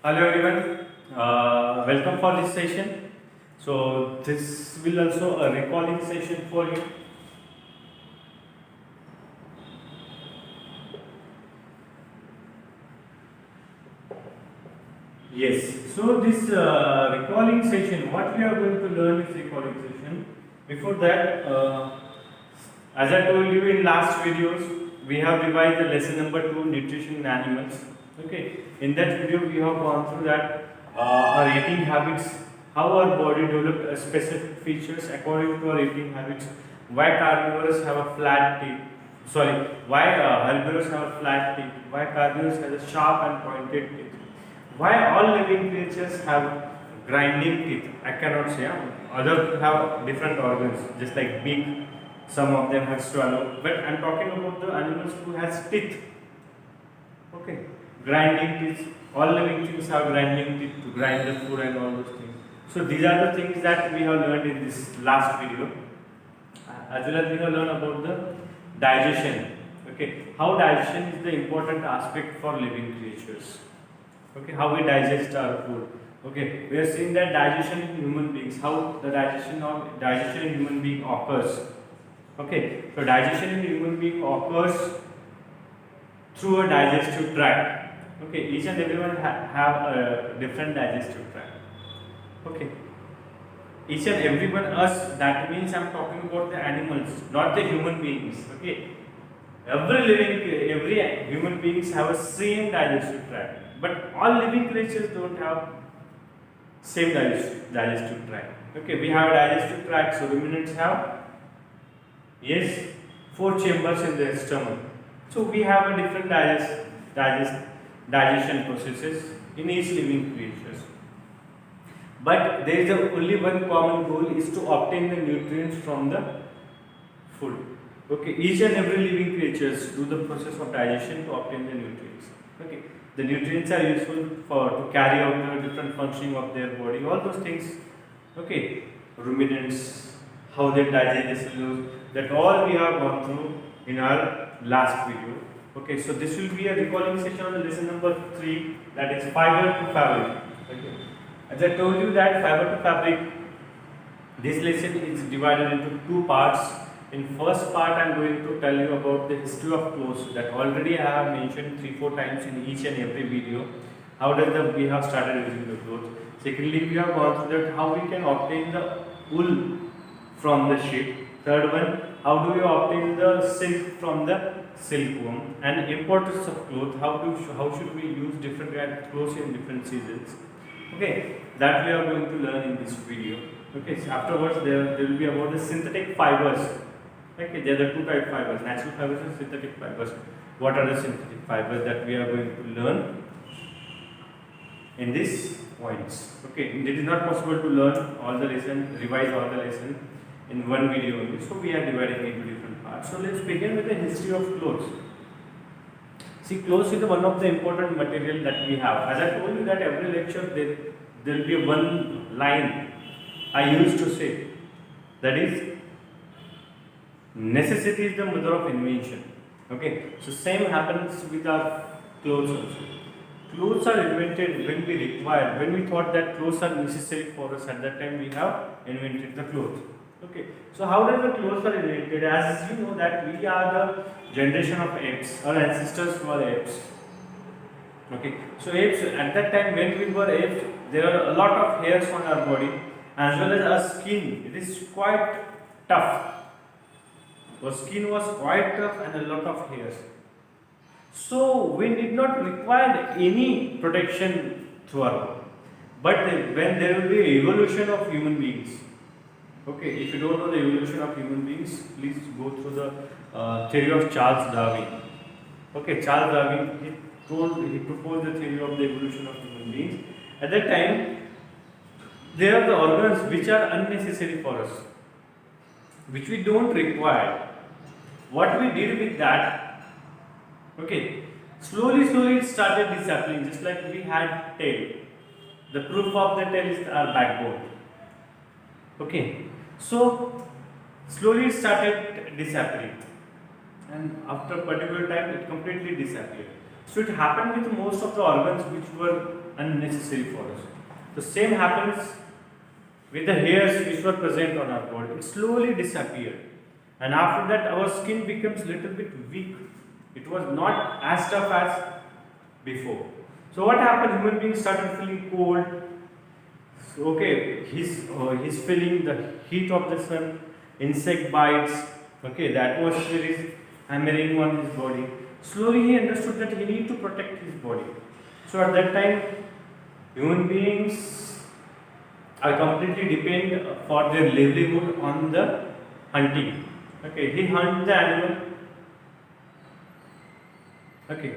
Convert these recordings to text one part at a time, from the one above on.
Hello everyone, welcome for this session. So this will also a recalling session for you. Yes. So this recalling session, what we are going to learn is recalling session. Before that, as I told you in last videos, we have revised the lesson number 2, nutrition in animals. Okay. In that video, we have gone through that our eating habits, how our body developed specific features according to our eating habits. Why carnivores have a flat teeth? Sorry, why herbivores have a flat teeth? Why carnivores have a sharp and pointed teeth? Why all living creatures have grinding teeth? I cannot say. Others have different organs, just like beak. Some of them have swallow. But I'm talking about the animals who has teeth. Okay, grinding teeth. All living things have grinding teeth to grind the food and all those things. So these are the things that we have learned in this last video. As well as we have learned about the digestion. Okay, how digestion is the important aspect for living creatures. Okay, how we digest our food. Okay, we are seeing that digestion in human beings, how the digestion in human being occurs. Okay, so digestion in human being occurs through a digestive tract. Okay, each and everyone have a different digestive tract. Okay, each and everyone us, that means I'm talking about the animals, not the human beings. Okay, every human beings have a same digestive tract, but all living creatures don't have same digestive tract. Okay, we have a digestive tract, so ruminants have, yes, 4 chambers in their stomach. So we have a different digestion processes in each living creatures. But there is only one common goal is to obtain the nutrients from the food. Okay, each and every living creatures do the process of digestion to obtain the nutrients. Okay, the nutrients are useful for to carry out the different functioning of their body. All those things. Okay, ruminants, how they digest the cellulose. That all we have gone through in our last video. Okay, so this will be a recalling session on the lesson number 3, that is fiber to fabric. Okay, as I told you that fiber to fabric, this lesson is divided into 2 parts. In first part, I am going to tell you about the history of clothes that already I have mentioned 3-4 times in each and every video. How does we have started using the clothes? Secondly, we have gone through that how we can obtain the wool from the sheep. Third one, how do we obtain the silk from the silkworm? And importance of clothes. How should we use different kind of clothes in different seasons? Okay, that we are going to learn in this video. Okay, so afterwards there will be about the synthetic fibers. Okay, there are 2 type fibers, natural fibers and synthetic fibers. What are the synthetic fibers that we are going to learn in these points? Okay, it is not possible to learn all the lesson, revise all the lesson in one video only. So we are dividing into different parts. So let's begin with the history of clothes. See, clothes is one of the important material that we have. As I told you that every lecture there will be one line I used to say, that is, necessity is the mother of invention. Okay, so same happens with our clothes also. Clothes are invented when we required, when we thought that clothes are necessary for us. At that time we have invented the clothes. Okay, so how does the clothes are invented? As you know that we are the generation of apes. Our ancestors were apes. Okay, so apes, at that time when we were apes, there are a lot of hairs on our body, as well as our skin. It is quite tough. Our skin was quite tough and a lot of hairs. So we did not require any protection to our body. But when there will be evolution of human beings, okay, if you don't know the evolution of human beings, please go through the theory of Charles Darwin. Okay, Charles Darwin, he proposed the theory of the evolution of human beings. At that time, there are the organs which are unnecessary for us, which we don't require. What we did with that, okay, slowly it started disappearing, just like we had tail. The proof of the tail is our backbone. Okay, so slowly it started disappearing, and after a particular time it completely disappeared. So it happened with most of the organs which were unnecessary for us. The same happens with the hairs which were present on our body. It slowly disappeared, and after that our skin becomes little bit weak. It was not as tough as before. So what happened? Human beings started feeling cold. So, okay, he's feeling the heat of the sun, insect bites. Okay, the atmosphere is hammering on his body. Slowly he understood that he need to protect his body. So at that time, human beings are completely depend for their livelihood on the hunting. Okay, he hunt the animal. Okay,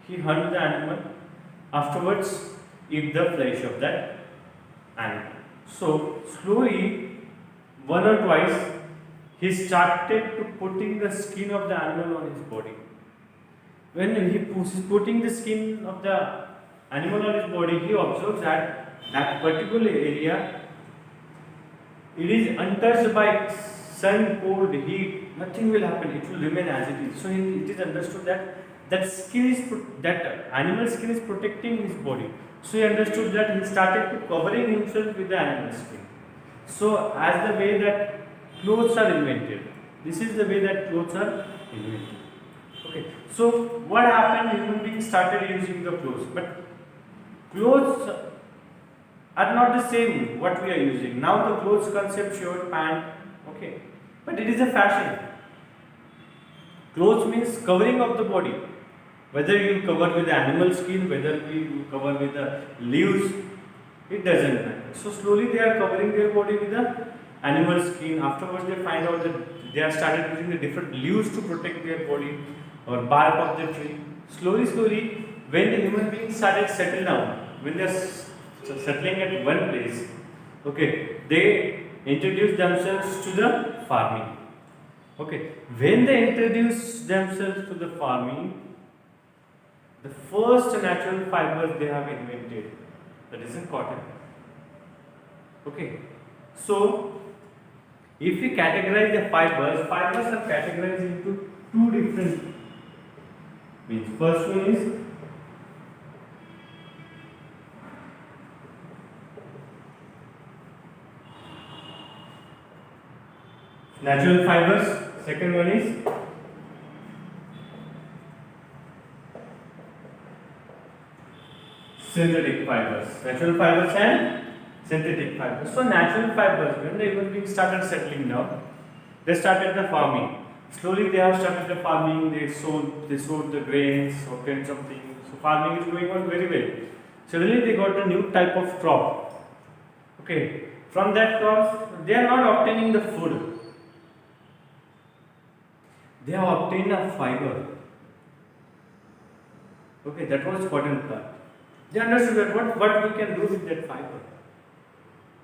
he hunt the animal. Afterwards, eat the flesh of that animal. So slowly, one or twice, he started to putting the skin of the animal on his body. When he is putting the skin of the animal on his body, he observes that that particular area, it is untouched by sun, cold, heat. Nothing will happen. It will remain as it is. So it is understood that that animal skin is protecting his body. So he understood that he started to covering himself with the animal skin. So as the way that clothes are invented, this is the way that clothes are invented. Okay. So what happened? Human beings started using the clothes, but clothes are not the same what we are using now. The clothes concept, shirt, pant, okay, but it is a fashion. Clothes means covering of the body. Whether you cover with the animal skin, whether you cover with the leaves, it doesn't matter. So slowly they are covering their body with the animal skin. Afterwards they find out that they have started using the different leaves to protect their body or bark of the tree. Slowly, when the human beings started settle down, when they are settling at one place, okay, they introduce themselves to the farming. Okay, when they introduce themselves to the farming, the first natural fibers they have invented, that is in cotton. Okay, so if we categorize the fibers are categorized into two different means. First one is natural fibers, second one is synthetic fibers. Natural fibers and synthetic fibers. So natural fibers, when the human beings started settling down, they started the farming. Slowly they have started the farming, they sowed the grains or kinds of things. So farming is going on very well. Suddenly they got a new type of crop. Okay. From that crop, they are not obtaining the food. They have obtained a fiber. Okay, that was cotton plant. They understood that what we can do with that fiber.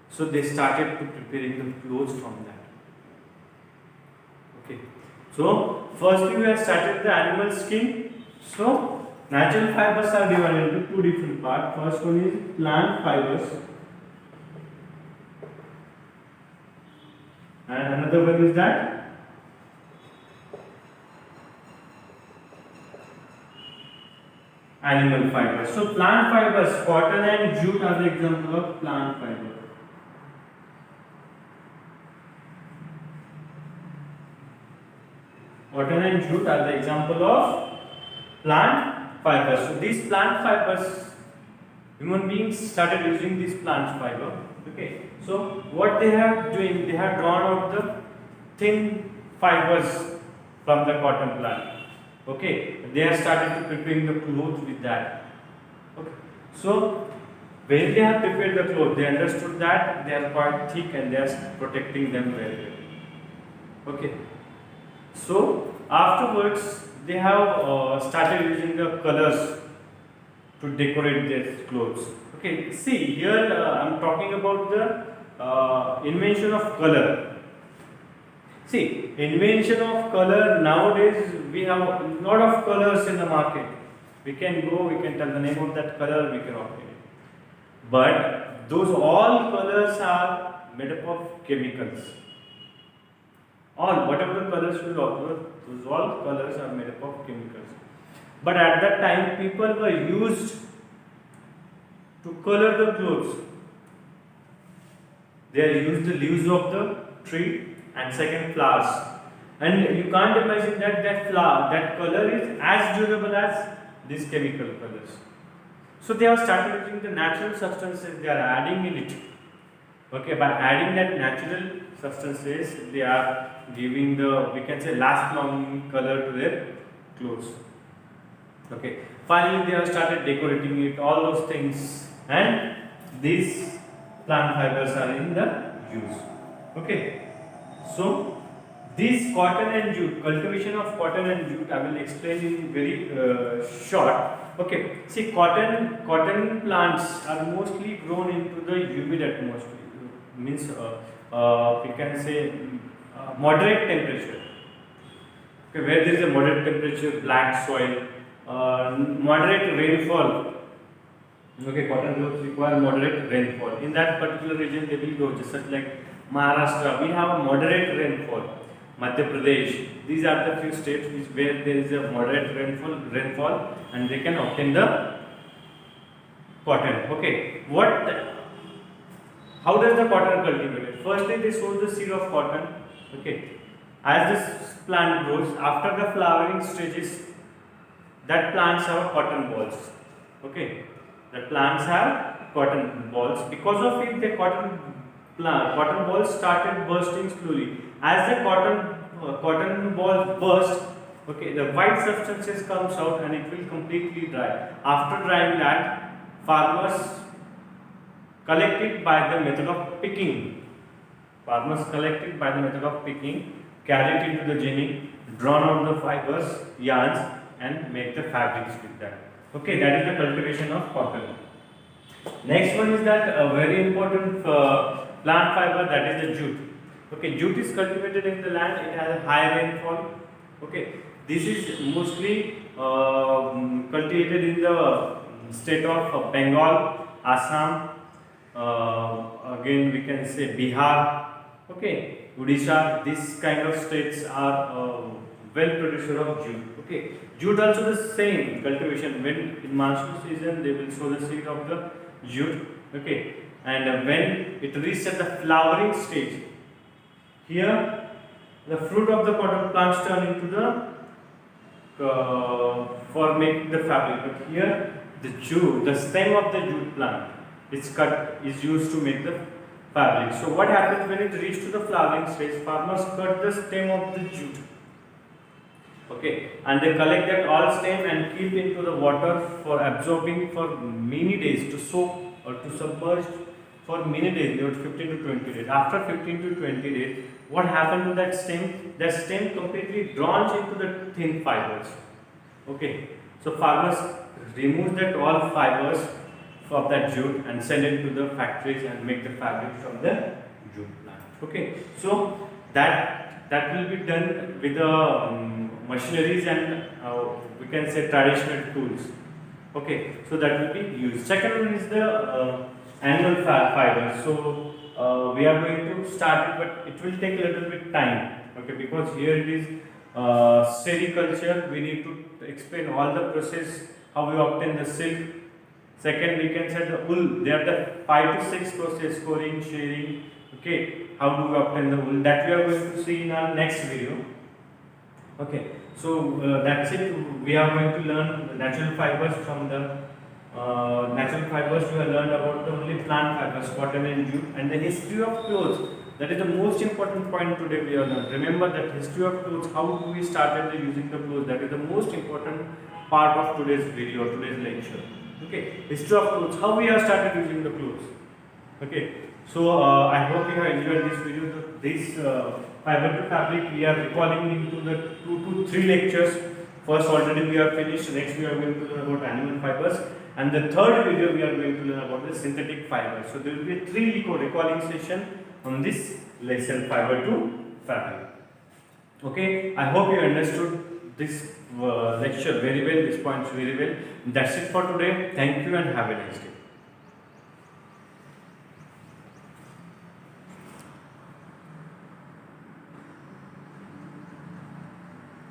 So they started to preparing the clothes from that. Okay. So firstly we have started the animal skin. So natural fibers are divided into two different parts. First one is plant fibers, and another one is that animal fibers. So plant fibers, cotton and jute are the example of plant fiber. Cotton and jute are the example of plant fibers. So these plant fibers, human beings started using this plant fiber. Okay. So what they have doing, they have drawn out the thin fibers from the cotton plant. Okay, they have started to preparing the clothes with that. Okay, so when they have prepared the clothes, they understood that they are quite thick and they are protecting them very well. Okay, so afterwards they have started using the colors to decorate their clothes. Okay, see here I am talking about the invention of color. See, invention of color, nowadays we have a lot of colors in the market. We can go, we can tell the name of that color, we can obtain it. But those all colors are made up of chemicals. All, whatever the colors you will observe, those all colors are made up of chemicals. But at that time, people were used to color the clothes. They are used the leaves of the tree and second flowers. And you can't imagine that color is as durable as these chemical colors. So they have started using the natural substances they are adding in it. Okay, by adding that natural substances, they are giving the, we can say, last long color to their clothes. Okay, finally they have started decorating it, all those things, and these plant fibers are in the use. Okay, so this cotton and jute, cultivation of cotton and jute, I will explain in very short. Okay, see, cotton plants are mostly grown into the humid atmosphere, means we can say moderate temperature. Okay, where there is a moderate temperature, black soil, moderate rainfall. Okay, cotton growth require moderate rainfall. In that particular region, they will grow, just like Maharashtra, we have a moderate rainfall. Madhya Pradesh, these are the few states where there is a moderate rainfall and they can obtain the cotton. Okay, how does the cotton cultivate? Firstly, they sow the seed of cotton. Okay, as this plant grows, after the flowering stages, that plants have cotton balls. Okay, the plants have cotton balls. Because of it, the cotton balls started bursting slowly. As the cotton ball burst, okay, the white substances comes out and it will completely dry. After drying that, farmers collect it by the method of picking. Carry it into the ginning, drawn out the fibers, yarns, and make the fabrics with that. Okay, that is the cultivation of cotton. Next one is that a very important plant fiber, that is the jute. Okay, jute is cultivated in the land, it has a high rainfall. Okay, this is mostly cultivated in the state of Bengal, Assam, again we can say Bihar, okay, Odisha. These kind of states are well producer of jute. Okay, jute also the same cultivation. When in monsoon season, they will sow the seed of the jute. Okay, and when it reaches at the flowering stage, here the fruit of the cotton plants turn into the for making the fabric. But here the stem of the jute plant is used to make the fabric. So what happens when it reaches to the flowering stage? Farmers cut the stem of the jute. Okay, and they collect that all stem and keep into the water for absorbing for many days, to soak or to submerge for many days, about 15 to 20 days. After 15 to 20 days, what happened to that stem? That stem completely drowns into the thin fibers. Okay, so farmers remove that all fibers of that jute and send it to the factories and make the fabric from the jute plant. Okay, so that will be done with the machineries and we can say traditional tools. Okay, so that will be used. Second one is the animal fiber. So we are going to start it, but it will take a little bit time. Okay, because here it is sericulture. We need to explain all the process, how we obtain the silk. Second, we can say the wool. There are the 5 to 6 process: coring, shearing. Okay, how do we obtain the wool? That we are going to see in our next video. Okay, so that's it. We are going to learn the natural fibers. From the natural fibers, we have learned about the only plant fibers, cotton and jute, and the history of clothes. That is the most important point today we have learned. Remember that history of clothes, how we started using the clothes. That is the most important part of today's video, today's lecture. Okay, history of clothes, how we have started using the clothes. Okay, so I hope you have enjoyed this video. This fiber to fabric, we are recalling into the 2 to 3 lectures. First already we have finished. Next we are going to learn about animal fibers, and the third video we are going to learn about the synthetic fibers. So there will be 3 recalling session on this lesson, fiber to fabric. Okay, I hope you understood this lecture very well, these points very well. That's it for today. Thank you and have a nice day.